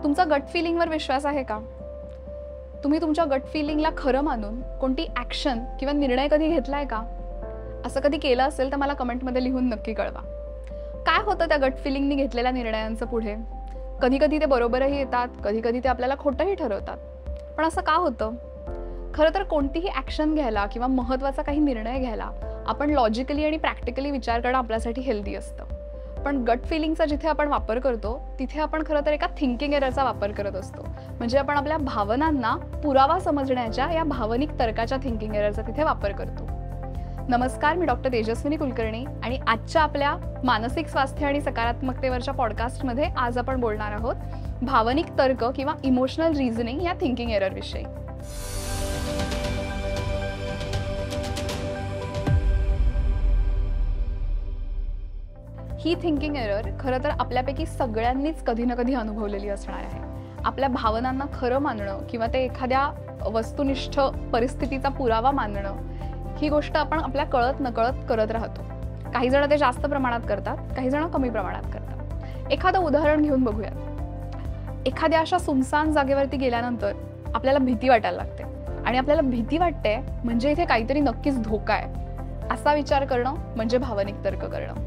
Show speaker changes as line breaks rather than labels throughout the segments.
तुमचा गट फिलिंगवर विश्वास आहे का? तुम्ही तुमच्या गट फिलिंगला खरं मानून कोणती ॲक्शन किंवा निर्णय कधी घेतलाय का? असं कधी केलं असेल तर मला कमेंटमध्ये लिहून नक्की कळवा. काय होतं त्या गट फिलिंगनी घेतलेल्या निर्णयांचं पुढे? कधी कधी ते बरोबरही येतात, कधी कधी ते आपल्याला खोटंही ठरवतात. पण असं का होतं? खरं तर कोणतीही ॲक्शन घ्यायला किंवा महत्त्वाचा काही निर्णय घ्यायला आपण लॉजिकली आणि प्रॅक्टिकली विचार करणं आपल्यासाठी हेल्दी असतं. पण गट फिलिंगचा जिथे आपण वापर करतो तिथे आपण खरं तर एका थिंकिंग एररचा वापर करत असतो. म्हणजे आपण आपल्या भावनांना पुरावा समजण्याच्या या भावनिक तर्काच्या थिंकिंग एररचा तिथे वापर करतो. नमस्कार, मी डॉक्टर तेजस्विनी कुलकर्णी आणि आजच्या आपल्या मानसिक स्वास्थ्य आणि सकारात्मकतेवरच्या पॉडकास्टमध्ये आज आपण बोलणार आहोत भावनिक तर्क किंवा इमोशनल रिझनिंग या थिंकिंग एरर विषयी. ही थिंकिंग एरर खरं तर आपल्यापैकी सगळ्यांनीच कधी ना कधी अनुभवलेली असणार आहे. आपल्या भावनांना खरं मानणं किंवा ते एखाद्या वस्तुनिष्ठ परिस्थितीचा पुरावा मानणं ही गोष्ट आपण आपल्या कळत नकळत करत राहतो. काही जण ते जास्त प्रमाणात करतात, काही जण कमी प्रमाणात करतात. एखादं उदाहरण घेऊन बघूयात. एखाद्या अशा सुनसान जागेवरती गेल्यानंतर आपल्याला भीती वाटायला लागते आणि आपल्याला भीती वाटते म्हणजे इथे काहीतरी नक्कीच धोका आहे असा विचार करणं म्हणजे भावनिक तर्क करणं.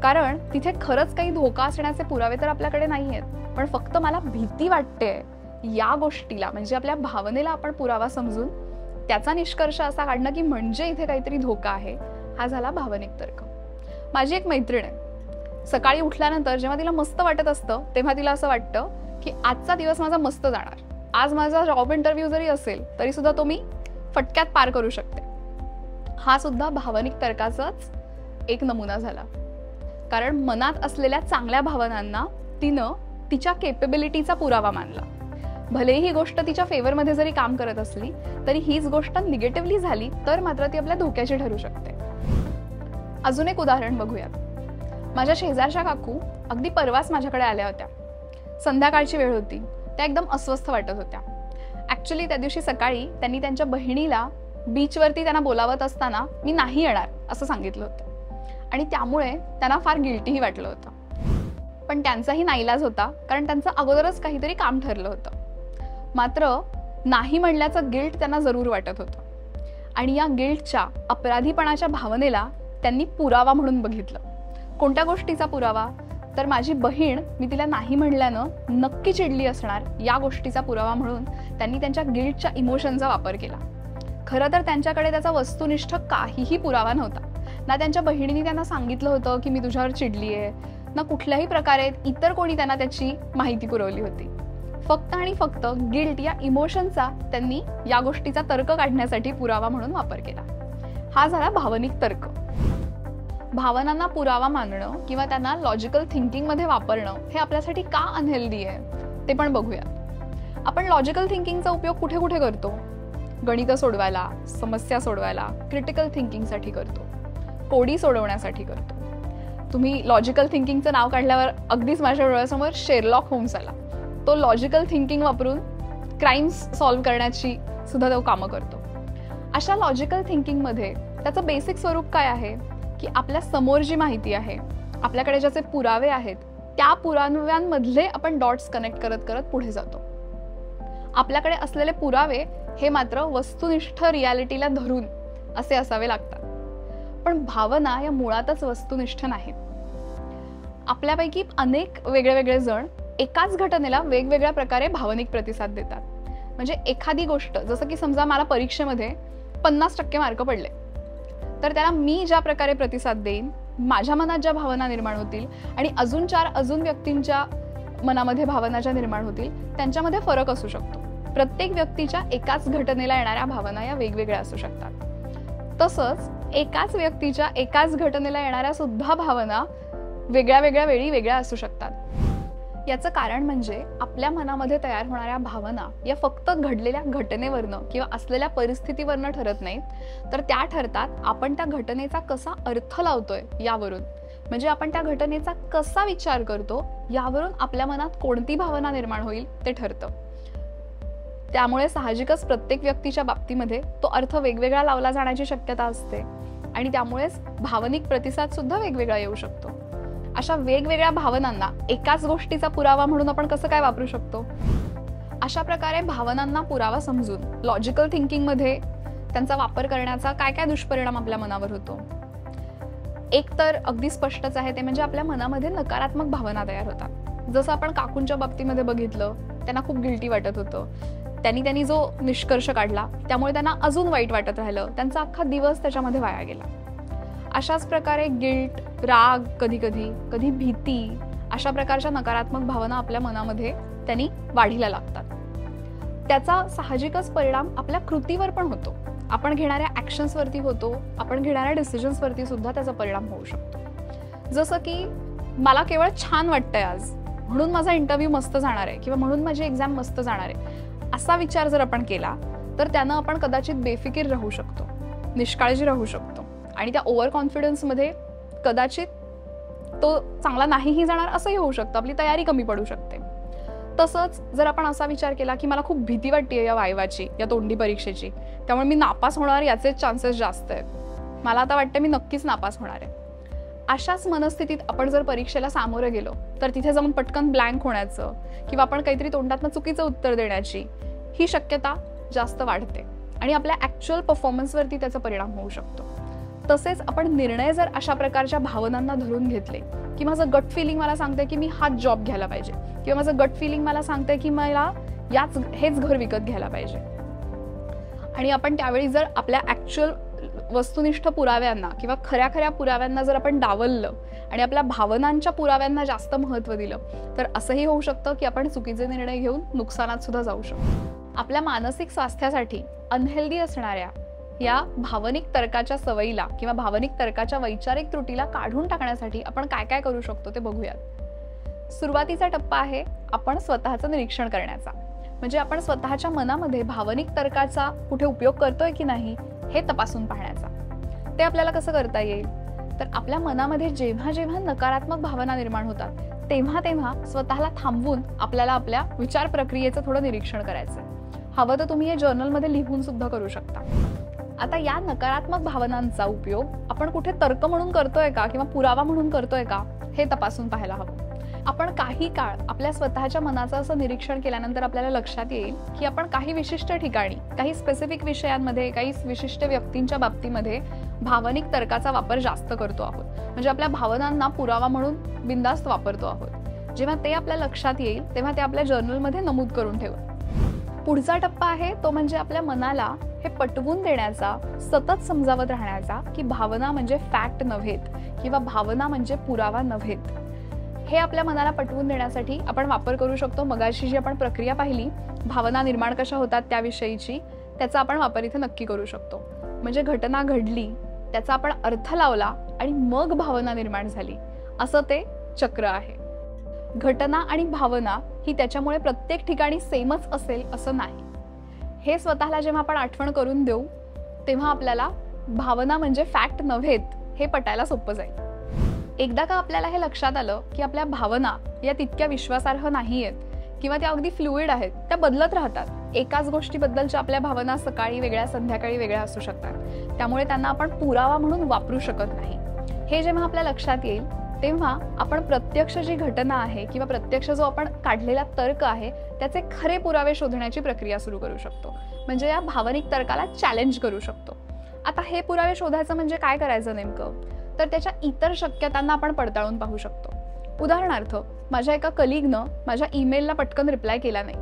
कारण तिथे खरंच काही धोका असण्याचे पुरावे तर आपल्याकडे नाही आहेत, पण फक्त मला भीती वाटते या गोष्टीला म्हणजे आपल्या भावनेला आपण पुरावा समजून त्याचा निष्कर्ष असा काढणं की म्हणजे इथे काहीतरी धोका आहे, हा झाला भावनिक तर्क. माझी एक मैत्रीण आहे. सकाळी उठल्यानंतर जेव्हा तिला मस्त वाटत असतं तेव्हा तिला असं वाटतं की आजचा दिवस माझा मस्त जाणार. आज माझा जॉब इंटरव्ह्यू जरी असेल तरी सुद्धा तो मी फटक्यात पार करू शकते. हा सुद्धा भावनिक तर्काचाच एक नमुना झाला. कारण मनात असलेल्या चांगल्या भावनांना तिनं तिच्या केपेबिलिटीचा पुरावा मानला. भलेही ही गोष्ट तिच्या फेवरमध्ये जरी काम करत असली तरी हीच गोष्ट निगेटिव्हली झाली तर मात्र ती आपल्या धोक्याची ठरू शकते. अजून एक उदाहरण बघूयात. माझ्या शेजारच्या काकू अगदी परवाच माझ्याकडे आल्या होत्या. संध्याकाळची वेळ होती. त्या एकदम अस्वस्थ वाटत होत्या. ॲक्च्युली त्या दिवशी सकाळी त्यांनी त्यांच्या बहिणीला बीचवरती त्यांना बोलावत असताना मी नाही येणार असं सांगितलं होतं आणि त्यामुळे त्यांना फार गिल्टीही वाटलं होतं. पण त्यांचाही नाईलाज होता कारण त्यांचं अगोदरच काहीतरी काम ठरलं होतं. मात्र नाही म्हणल्याचं गिल्ट त्यांना जरूर वाटत होतं आणि या गिल्टच्या अपराधीपणाच्या भावनेला त्यांनी पुरावा म्हणून बघितलं. कोणत्या गोष्टीचा पुरावा? तर माझी बहीण मी तिला नाही म्हणल्यानं नक्की चिडली असणार या गोष्टीचा पुरावा म्हणून त्यांनी त्यांच्या गिल्टच्या इमोशनचा वापर केला. खरं तर त्यांच्याकडे त्याचा वस्तुनिष्ठ काहीही पुरावा नव्हता. ना त्यांच्या बहिणीने त्यांना सांगितलं होतं की मी तुझ्यावर चिडली आहे, ना कुठल्याही प्रकारे इतर कोणी त्यांना त्याची माहिती पुरवली होती. फक्त आणि फक्त गिल्ट या इमोशनचा त्यांनी या गोष्टीचा तर्क काढण्यासाठी पुरावा म्हणून वापर केला. हा झाला भावनिक तर्क. भावनांना पुरावा मानणं किंवा त्यांना लॉजिकल थिंकिंगमध्ये वापरणं हे आपल्यासाठी का अनहेल्दी आहे ते पण बघूयात. आपण लॉजिकल थिंकिंगचा उपयोग कुठे कुठे करतो? गणितं सोडवायला, समस्या सोडवायला, क्रिटिकल थिंकिंगसाठी करतो, कोडी सोडवण्यासाठी करतो. तुम्ही लॉजिकल थिंकिंगचं नाव काढल्यावर अगदीच माझ्या डोळ्यासमोर शेरलॉक होम्स आला. तो लॉजिकल थिंकिंग वापरून क्राईम्स सॉल्व्ह करण्याची सुद्धा तो कामं करतो. अशा लॉजिकल थिंकिंगमध्ये त्याचं बेसिक स्वरूप काय आहे की आपल्या समोर जी माहिती आहे, आपल्याकडे ज्याचे पुरावे आहेत, त्या पुराव्यांमधले आपण डॉट्स कनेक्ट करत करत पुढे जातो. आपल्याकडे असलेले पुरावे हे मात्र वस्तुनिष्ठ रियालिटीला धरून असे असावे लागतात. पण भावना या मुळातच वस्तुनिष्ठ नाहीत. आपल्यापैकी अनेक वेगळे वेगळे जण एकाच घटनेला वेगवेगळ्या प्रकारे भावनिक प्रतिसाद देतात. म्हणजे एखादी गोष्ट, जसं की समजा मला परीक्षेमध्ये 50% मार्क पडले तर त्याला मी ज्या प्रकारे प्रतिसाद देईन, माझ्या मनात ज्या भावना निर्माण होतील आणि अजून व्यक्तींच्या मनामध्ये भावना ज्या निर्माण होतील त्यांच्यामध्ये फरक असू शकतो. प्रत्येक व्यक्तीच्या एकाच घटनेला येणाऱ्या भावना या वेगवेगळ्या असू शकतात. तसंच एकाच व्यक्तीच्या एकाच घटनेला येणाऱ्या सुद्धा भावना वेगळ्या वेगळ्या वेळी वेगळ्या असू शकतात. याचं कारण म्हणजे आपल्या मनामध्ये तयार होणाऱ्या भावना या फक्त घडलेल्या घटनेवरनं किंवा असलेल्या परिस्थितीवरनं ठरत नाहीत, तर त्या ठरतात आपण त्या घटनेचा कसा अर्थ लावतोय यावरून. म्हणजे आपण त्या घटनेचा कसा विचार करतो यावरून आपल्या मनात कोणती भावना निर्माण होईल ते ठरतं. त्यामुळे साहजिकच प्रत्येक व्यक्तीच्या बाबतीमध्ये तो अर्थ वेगवेगळा लावला जाण्याची शक्यता असते आणि त्यामुळेच भावनिक प्रतिसाद सुद्धा वेगवेगळा येऊ शकतो. अशा वेगवेगळ्या भावनांना एकाच गोष्टीचा पुरावा म्हणून आपण कसं काय वापरू शकतो? अशा प्रकारे भावनांना पुरावा समजून लॉजिकल थिंकिंगमध्ये त्यांचा वापर करण्याचा काय काय दुष्परिणाम आपल्या मनावर होतो? एक तर अगदी स्पष्टच आहे, ते म्हणजे आपल्या मनामध्ये नकारात्मक भावना तयार होतात. जसं आपण काकूंच्या बाबतीमध्ये बघितलं, त्यांना खूप गिल्टी वाटत होतं. त्यांनी जो निष्कर्ष काढला त्यामुळे त्यांना अजून वाईट वाटत राहिलं. त्यांचा अख्खा दिवस त्याच्यामध्ये वाया गेला. अशाच प्रकारे गिल्ट, राग, कधी भीती, अशा प्रकारच्या नकारात्मक भावना आपल्या मनामध्ये त्यांनी वाढीला लागतात. त्याचा साहजिकच परिणाम आपल्या कृतीवर पण होतो. आपण घेणाऱ्या ॲक्शन्सवरती होतो, आपण घेणाऱ्या डिसिजन्सवरती सुद्धा त्याचा परिणाम होऊ शकतो. जसं की मला केवळ छान वाटतंय आज, म्हणून माझा इंटरव्ह्यू मस्त जाणार आहे किंवा म्हणून माझी एक्झाम मस्त जाणार आहे, असा विचार जर आपण केला तर त्यानं आपण कदाचित बेफिकीर राहू शकतो, निष्काळजी राहू शकतो आणि त्या ओव्हर कॉन्फिडन्समध्ये कदाचित तो चांगला नाहीही जाणार असंही होऊ शकतं. आपली तयारी कमी पडू शकते. तसंच जर आपण असा विचार केला की मला खूप भीती वाटते या वायवाची, या तोंडी परीक्षेची, त्यामुळे मी नापास होणार याचे चान्सेस जास्त आहेत, मला आता वाटतं मी नक्कीच नापास होणार आहे, अशाच मनस्थितीत आपण जर परीक्षेला सामोरं गेलो तर तिथे जाऊन पटकन ब्लँक होण्याचं किंवा आपण काहीतरी तोंडातनं चुकीचं उत्तर देण्याची ही शक्यता जास्त वाढते आणि आपल्या ॲक्च्युअल परफॉर्मन्सवरती त्याचा परिणाम होऊ शकतो. तसेच आपण निर्णय जर अशा प्रकारच्या भावनांना धरून घेतले की माझं गट फिलिंग मला सांगते की मी हाच जॉब घ्यायला पाहिजे किंवा माझं गट फिलिंग मला सांगते की मला हेच घर विकत घ्यायला पाहिजे, आणि आपण त्यावेळी जर आपल्या ॲक्च्युअल वस्तुनिष्ठ पुराव्यांना किंवा खऱ्या पुराव्यांना जर आपण डावललं आणि आपल्या भावनांच्या पुराव्यांना जास्त महत्त्व दिलं तर असंही होऊ शकतं की आपण चुकीचे निर्णय घेऊन नुकसानात सुद्धा जाऊ शकतो. आपल्या मानसिक स्वास्थ्यासाठी अनहेल्दी असणाऱ्या या भावनिक तर्काच्या सवयीला किंवा भावनिक तर्काच्या वैचारिक त्रुटीला काढून टाकण्यासाठी आपण काय काय करू शकतो ते बघूयात. सुरुवातीचा टप्पा आहे आपण स्वतःचं निरीक्षण करण्याचा, म्हणजे आपण स्वतःच्या मनामध्ये भावनिक तर्काचा कुठे उपयोग करतोय की नाही हे तपासून पाहण्याचा. ते आपल्याला कसं करता येईल? तर आपल्या मनामध्ये जेव्हा जेव्हा नकारात्मक भावना निर्माण होतात तेव्हा स्वतःला थांबवून आपल्याला आपल्या विचार प्रक्रियेचं थोडं निरीक्षण करायचं. हवं तर तुम्ही हे जर्नलमध्ये लिहून सुद्धा करू शकता. आता या नकारात्मक भावनांचा उपयोग आपण कुठे तर्क म्हणून करतोय का किंवा पुरावा म्हणून करतोय का हे तपासून पाहायला हवं. आपण काही काळ आपल्या स्वतःच्या मनाचं असं निरीक्षण केल्यानंतर आपल्याला लक्षात येईल की आपण काही विशिष्ट ठिकाणी, काही स्पेसिफिक विषयांमध्ये, काही विशिष्ट व्यक्तींच्या बाबतीमध्ये भावनिक तर्काचा वापर जास्त करतो आहोत, म्हणजे आपल्या भावनांना पुरावा म्हणून बिनधास्त वापरतो आहोत. जेव्हा ते आपल्या लक्षात येईल तेव्हा ते आपल्या जर्नलमध्ये नमूद करून ठेवा. पुढचा टप्पा आहे तो म्हणजे आपल्या मनाला हे पटवून देण्याचा, सतत समजावत राहण्याचा की भावना म्हणजे फॅक्ट नव्हेत किंवा भावना म्हणजे पुरावा नव्हेत. हे आपल्या मनाला पटवून देण्यासाठी आपण वापर करू शकतो. मगाशी जी आपण प्रक्रिया पाहिली, भावना निर्माण कशा होतात त्याविषयीची, त्याचा आपण वापर इथे नक्की करू शकतो. म्हणजे घटना घडली, त्याचा आपण अर्थ लावला आणि मग भावना निर्माण झाली, असं ते चक्र आहे. घटना आणि भावना ही त्याच्यामुळे प्रत्येक ठिकाणी सेमच असेल असं नाही. हे स्वतःला जेव्हा आपण आठवण करून देऊ तेव्हा आपल्याला भावना म्हणजे फॅक्ट नव्हेत हे पटायला सोपं जाईल. एकदा का आपल्याला हे लक्षात आलं की आपल्या भावना या तितक्या विश्वासार्ह नाहीयेत किंवा त्या अगदी फ्लुइड आहेत, त्या बदलत राहतात. एकाच गोष्टीबद्दलच्या आपल्या भावना सकाळी वेगळ्या, संध्याकाळी वेगळ्या असू शकतात, त्यामुळे त्यांना आपण पुरावा म्हणून वापरू शकत नाही. हे जेव्हा आपल्या लक्षात येईल तेव्हा आपण प्रत्यक्ष जी घटना आहे किंवा प्रत्यक्ष जो आपण काढलेला तर्क आहे त्याचे खरे पुरावे शोधण्याची प्रक्रिया सुरू करू शकतो, म्हणजे या भावनिक तर्काला चॅलेंज करू शकतो. आता हे पुरावे शोधायचं म्हणजे काय करायचं नेमकं? तर त्याच्या इतर शक्यतांना आपण पडताळून पाहू शकतो. उदाहरणार्थ, माझ्या एका कलिगनं माझ्या ईमेलला पटकन रिप्लाय केला नाही,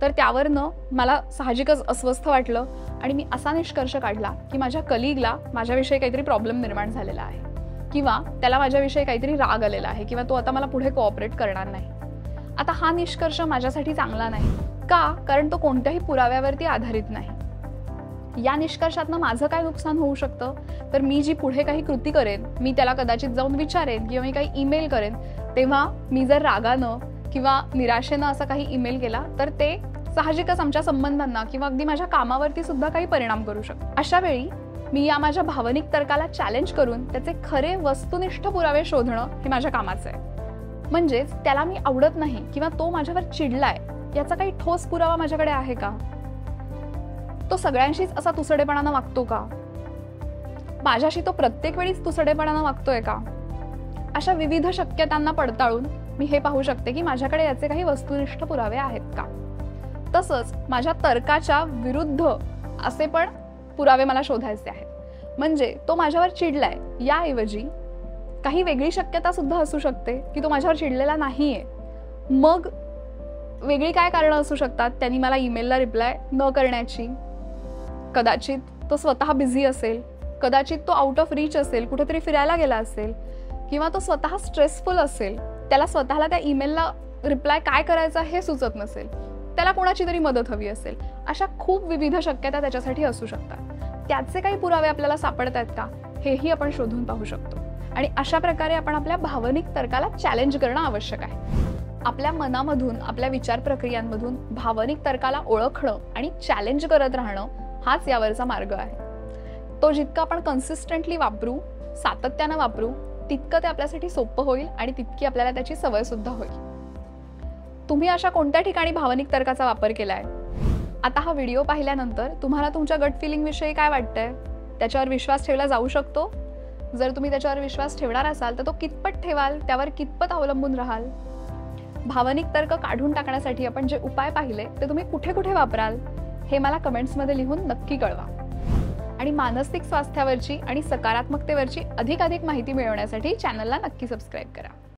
तर त्यावरनं मला साहजिकच अस्वस्थ वाटलं आणि मी असा निष्कर्ष काढला की माझ्या कलिगला माझ्याविषयी काहीतरी प्रॉब्लेम निर्माण झालेला आहे किंवा त्याला माझ्याविषयी काहीतरी राग आलेला आहे किंवा तो आता मला पुढे कोऑपरेट करणार नाही. आता हा निष्कर्ष माझ्यासाठी चांगला नाही का? कारण तो कोणत्याही पुराव्यावरती आधारित नाही. या निष्कर्षातनं माझं काय नुकसान होऊ शकतं? तर मी जी पुढे काही कृती करेन, मी त्याला कदाचित जाऊन विचारेन किंवा मी काही ईमेल करेन, तेव्हा मी जर रागानं किंवा निराशेनं असा काही ईमेल केला तर ते साहजिकच आमच्या संबंधांना किंवा अगदी माझ्या कामावरती सुद्धा काही परिणाम करू शकतो. अशा वेळी मी या माझ्या भावनिक तर्काला चॅलेंज करून त्याचे खरे वस्तुनिष्ठ पुरावे शोधणं हे माझ्या कामाचं आहे. म्हणजेच त्याला मी आवडत नाही किंवा तो माझ्यावर चिडलाय याचा काही ठोस पुरावा माझ्याकडे आहे का? तो सगळ्यांशीच असा तुसडेपणानं वागतो का? माझ्याशी तो प्रत्येक वेळीच तुसडेपणानं वागतोय का? अशा विविध शक्यतांना पडताळून मी हे पाहू शकते की माझ्याकडे याचे काही वस्तुनिष्ठ पुरावे आहेत का. तसंच माझ्या तर्काच्या विरुद्ध असे पण पुरावे मला शोधायचे आहेत. म्हणजे तो माझ्यावर चिडलाय याऐवजी काही वेगळी शक्यता सुद्धा असू शकते की तो माझ्यावर चिडलेला नाहीये. मग वेगळी काय कारणं असू शकतात त्यांनी मला ईमेलला रिप्लाय न करण्याची. कदाचित तो स्वतः बिझी असेल, कदाचित तो आउट ऑफ रीच असेल, कुठेतरी फिरायला गेला असेल, किंवा तो स्वतः स्ट्रेसफुल असेल, त्याला स्वतःला त्या ईमेलला रिप्लाय काय करायचा हे सुचत नसेल, त्याला कोणाची तरी मदत हवी असेल. अशा खूप विविध शक्यता त्याच्यासाठी असू शकतात. त्याचे काही पुरावे आपल्याला सापडत आहेत का हेही आपण शोधून पाहू शकतो. आणि अशा प्रकारे आपण आपल्या भावनिक तर्काला चॅलेंज करणं आवश्यक आहे. आपल्या मनामधून, आपल्या विचार प्रक्रियांमधून भावनिक तर्काला ओळखणं आणि चॅलेंज करत राहणं हाच यावरचा मार्ग आहे. तो जितका आपण कन्सिस्टंटली वापरू, सातत्यानं वापरू, तितकं ते आपल्यासाठी सोपं होईल आणि तितकी आपल्याला त्याची सवय सुद्धा होईल. तुम्ही अशा कोणत्या ठिकाणी भावनिक तर्काचा वापर केलाय? आता हा व्हिडिओ पाहिल्यानंतर तुम्हाला तुमच्या गट फिलिंग विषयी काय वाटतंय? त्याच्यावर विश्वास ठेवला जाऊ शकतो? जर तुम्ही त्याच्यावर विश्वास ठेवणार असाल तर तो कितपत ठेवाल, त्यावर कितपत अवलंबून राहाल? भावनिक तर्क काढून टाकण्यासाठी आपण जे उपाय पाहिले ते तुम्ही कुठे कुठे वापराल हे मला कमेंट्समध्ये लिहून नक्की कळवा. आणि मानसिक स्वास्थ्यावरची आणि सकारात्मकतेवरची अधिकाधिक माहिती मिळवण्यासाठी चॅनलला नक्की सबस्क्राईब करा.